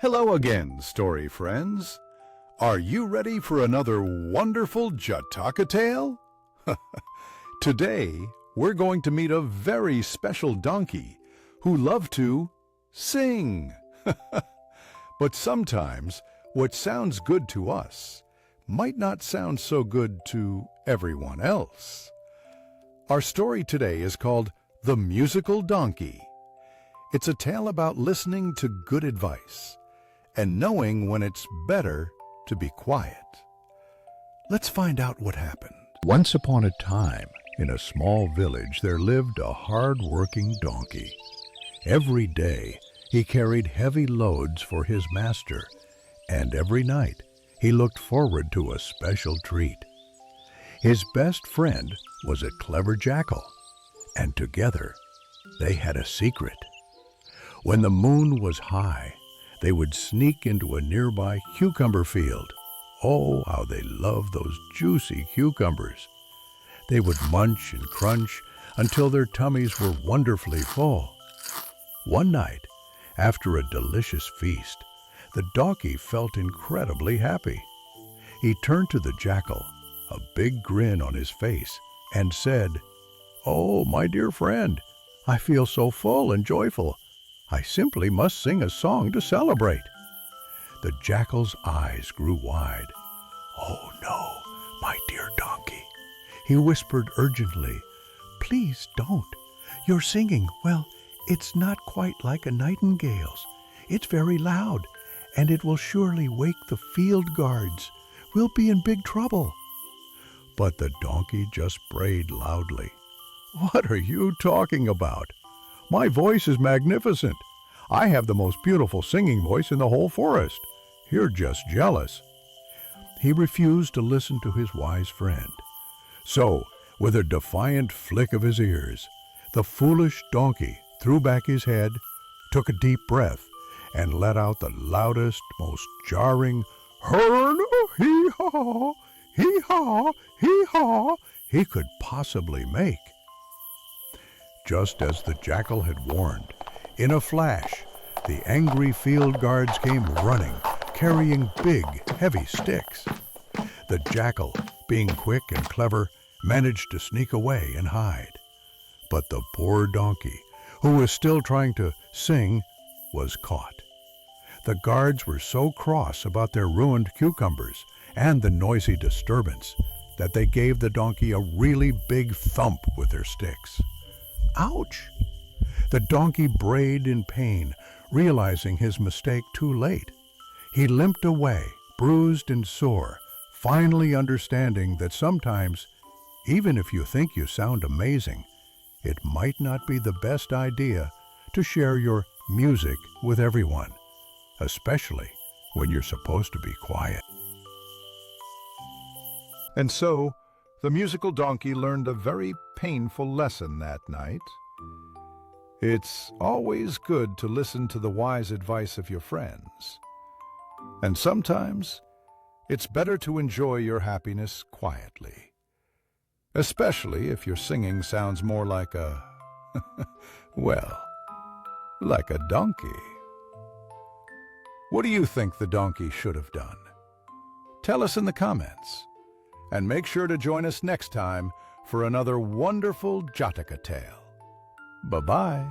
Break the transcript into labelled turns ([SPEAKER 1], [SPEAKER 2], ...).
[SPEAKER 1] Hello again, story friends. Are you ready for another wonderful Jataka Tale? Today, we're going to meet a very special donkey who loves to sing. But sometimes, what sounds good to us might not sound so good to everyone else. Our story today is called The Musical Donkey. It's a tale about listening to good advice and knowing when it's better to be quiet. Let's find out what happened.
[SPEAKER 2] Once upon a time, in a small village, there lived a hard-working donkey. Every day, he carried heavy loads for his master, and every night, he looked forward to a special treat. His best friend was a clever jackal, and together, they had a secret. When the moon was high, they would sneak into a nearby cucumber field. Oh, how they loved those juicy cucumbers. They would munch and crunch until their tummies were wonderfully full. One night, after a delicious feast, the donkey felt incredibly happy. He turned to the jackal, a big grin on his face, and said, "Oh, my dear friend, I feel so full and joyful. I simply must sing a song to celebrate." The jackal's eyes grew wide. "Oh no, my dear donkey," he whispered urgently. "Please don't. Your singing, well, it's not quite like a nightingale's. It's very loud, and it will surely wake the field guards. We'll be in big trouble." But the donkey just brayed loudly. "What are you talking about? My voice is magnificent. I have the most beautiful singing voice in the whole forest. You're just jealous." He refused to listen to his wise friend. So, with a defiant flick of his ears, the foolish donkey threw back his head, took a deep breath, and let out the loudest, most jarring "Hee-haw, hee-haw, hee-haw" he could possibly make. Just as the jackal had warned, in a flash, the angry field guards came running, carrying big, heavy sticks. The jackal, being quick and clever, managed to sneak away and hide. But the poor donkey, who was still trying to sing, was caught. The guards were so cross about their ruined cucumbers and the noisy disturbance that they gave the donkey a really big thump with their sticks. Ouch! The donkey brayed in pain, realizing his mistake too late. He limped away, bruised and sore, finally understanding that sometimes, even if you think you sound amazing, it might not be the best idea to share your music with everyone, especially when you're supposed to be quiet.
[SPEAKER 1] And so, the musical donkey learned a very painful lesson that night. It's always good to listen to the wise advice of your friends. And sometimes, it's better to enjoy your happiness quietly. Especially if your singing sounds more like a, well, like a donkey. What do you think the donkey should have done? Tell us in the comments. And make sure to join us next time for another wonderful Jataka Tale. Bye-bye.